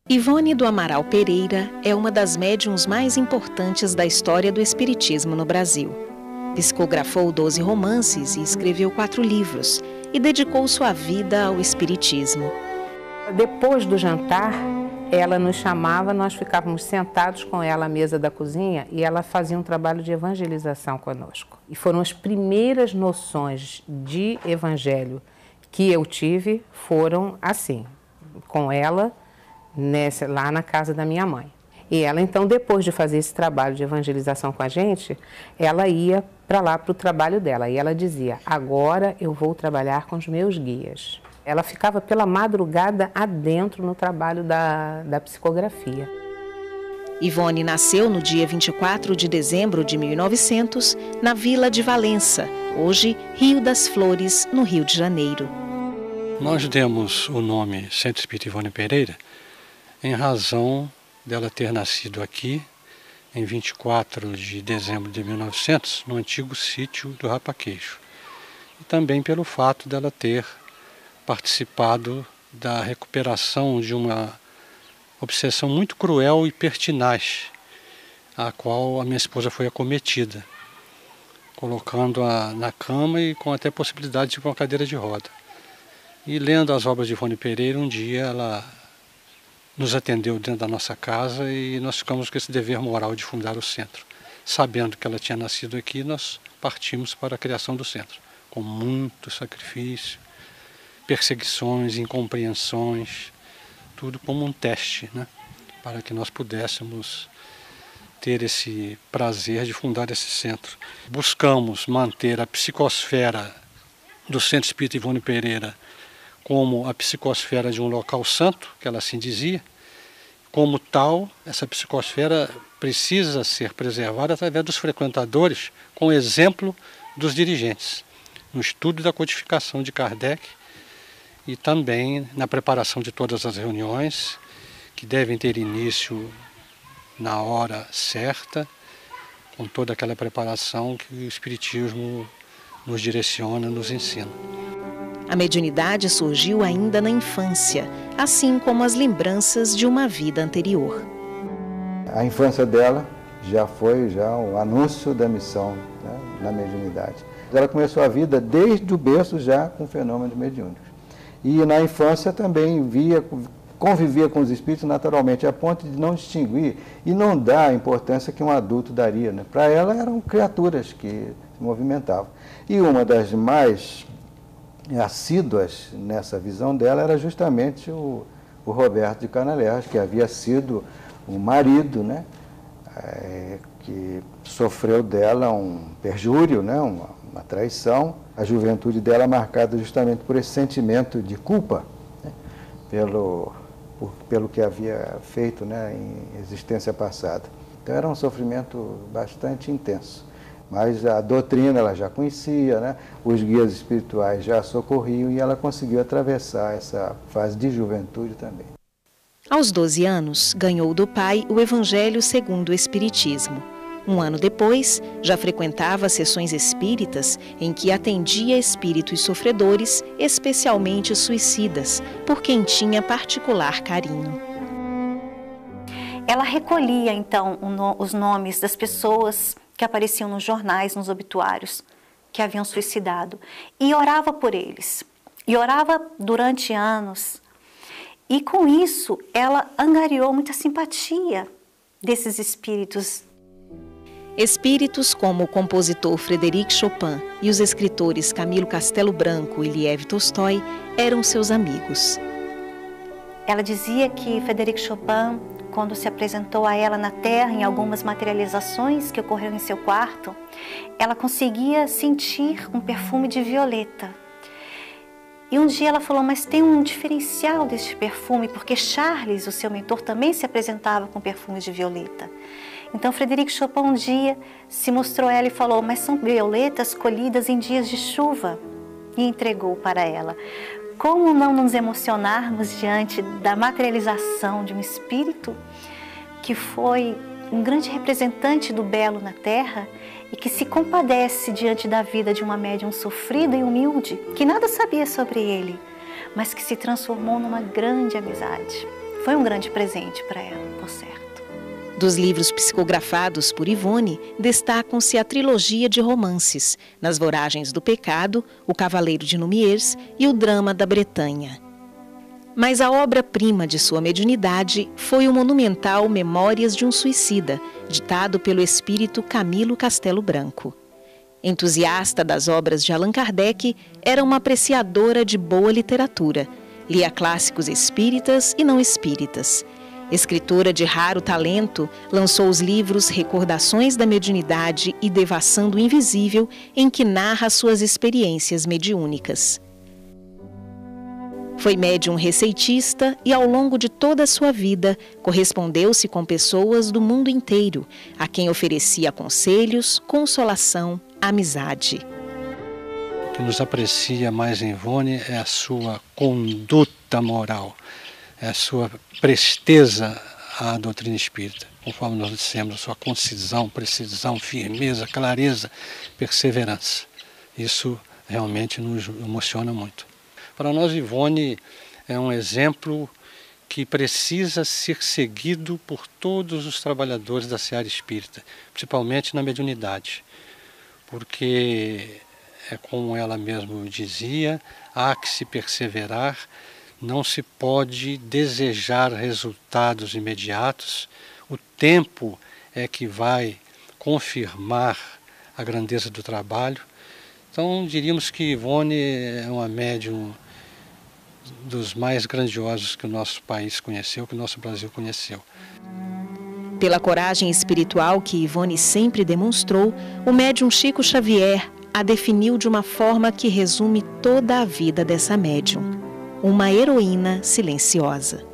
Ivone do Amaral Pereira é uma das médiuns mais importantes da história do espiritismo no Brasil. Psicografou 12 romances e escreveu 4 livros e dedicou sua vida ao espiritismo. Depois do jantar, ela nos chamava, nós ficávamos sentados com ela à mesa da cozinha e ela fazia um trabalho de evangelização conosco. E foram as primeiras noções de evangelho que eu tive, foram assim, com ela, lá na casa da minha mãe. E ela, então, depois de fazer esse trabalho de evangelização com a gente, ela ia para lá, para o trabalho dela. E ela dizia, agora eu vou trabalhar com os meus guias. Ela ficava pela madrugada adentro no trabalho da psicografia. Ivone nasceu no dia 24 de dezembro de 1900, na Vila de Valença, hoje Rio das Flores, no Rio de Janeiro. Nós demos o nome Centro Espírita Ivone Pereira em razão dela ter nascido aqui em 24 de dezembro de 1900, no antigo sítio do Rapaqueixo. E também pelo fato dela ter participado da recuperação de uma obsessão muito cruel e pertinaz, a qual a minha esposa foi acometida, colocando-a na cama e com até possibilidade de ir para uma cadeira de roda. E lendo as obras de Ivone Pereira, um dia ela nos atendeu dentro da nossa casa e nós ficamos com esse dever moral de fundar o centro. Sabendo que ela tinha nascido aqui, nós partimos para a criação do centro, com muito sacrifício, perseguições, incompreensões, tudo como um teste, né? Para que nós pudéssemos ter esse prazer de fundar esse centro. Buscamos manter a psicosfera do Centro Espírita Ivone Pereira como a psicosfera de um local santo, que ela assim dizia. Como tal, essa psicosfera precisa ser preservada através dos frequentadores, com o exemplo dos dirigentes, no estudo da codificação de Kardec e também na preparação de todas as reuniões, que devem ter início na hora certa, com toda aquela preparação que o Espiritismo nos direciona, nos ensina. A mediunidade surgiu ainda na infância, assim como as lembranças de uma vida anterior. A infância dela já foi um anúncio da missão, né, na mediunidade. Ela começou a vida desde o berço já com fenômenos mediúnicos. E na infância também convivia com os espíritos naturalmente, a ponto de não distinguir e não dar a importância que um adulto daria, né? Para ela eram criaturas que se movimentavam. E uma das mais assíduas nessa visão dela era justamente o Roberto de Canalejas, que havia sido o marido, né, que sofreu dela um perjúrio, né, uma traição, a juventude dela marcada justamente por esse sentimento de culpa, né, pelo que havia feito, né, em existência passada. Então era um sofrimento bastante intenso. Mas a doutrina ela já conhecia, né? Os guias espirituais já a socorriam e ela conseguiu atravessar essa fase de juventude também. Aos 12 anos, ganhou do pai o Evangelho segundo o Espiritismo. Um ano depois, já frequentava sessões espíritas em que atendia espíritos sofredores, especialmente suicidas, por quem tinha particular carinho. Ela recolhia, então, os nomes das pessoas que apareciam nos jornais, nos obituários, que haviam suicidado, e orava por eles. E orava durante anos. E com isso, ela angariou muita simpatia desses espíritos. Espíritos como o compositor Frédéric Chopin e os escritores Camilo Castelo Branco e Liev Tolstói eram seus amigos. Ela dizia que Frédéric Chopin, quando se apresentou a ela na Terra, em algumas materializações que ocorreram em seu quarto, ela conseguia sentir um perfume de violeta. E um dia ela falou, mas tem um diferencial deste perfume, porque Charles, o seu mentor, também se apresentava com perfume de violeta. Então Frédéric Chopin um dia se mostrou a ela e falou, mas são violetas colhidas em dias de chuva, e entregou para ela. Como não nos emocionarmos diante da materialização de um espírito que foi um grande representante do belo na Terra e que se compadece diante da vida de uma médium sofrida e humilde, que nada sabia sobre ele, mas que se transformou numa grande amizade. foi um grande presente para ela, por certo. Dos livros psicografados por Ivone, destacam-se a trilogia de romances, Nas Voragens do Pecado, O Cavaleiro de Numiers e O Drama da Bretanha. Mas a obra-prima de sua mediunidade foi o monumental Memórias de um Suicida, ditado pelo espírito Camilo Castelo Branco. Entusiasta das obras de Allan Kardec, era uma apreciadora de boa literatura, lia clássicos espíritas e não espíritas. Escritora de raro talento, lançou os livros Recordações da Mediunidade e Devassando o Invisível, em que narra suas experiências mediúnicas. Foi médium receitista e, ao longo de toda a sua vida, correspondeu-se com pessoas do mundo inteiro, a quem oferecia conselhos, consolação, amizade. O que nos aprecia mais em Ivone é a sua conduta moral, é a sua presteza à doutrina espírita, conforme nós dissemos, a sua concisão, precisão, firmeza, clareza, perseverança. Isso realmente nos emociona muito. Para nós, Ivone é um exemplo que precisa ser seguido por todos os trabalhadores da seara espírita, principalmente na mediunidade, porque, como ela mesma dizia, há que se perseverar, não se pode desejar resultados imediatos, o tempo é que vai confirmar a grandeza do trabalho. Então, diríamos que Ivone é uma médium dos mais grandiosos que o nosso país conheceu, que o nosso Brasil conheceu. Pela coragem espiritual que Ivone sempre demonstrou, o médium Chico Xavier a definiu de uma forma que resume toda a vida dessa médium: uma heroína silenciosa.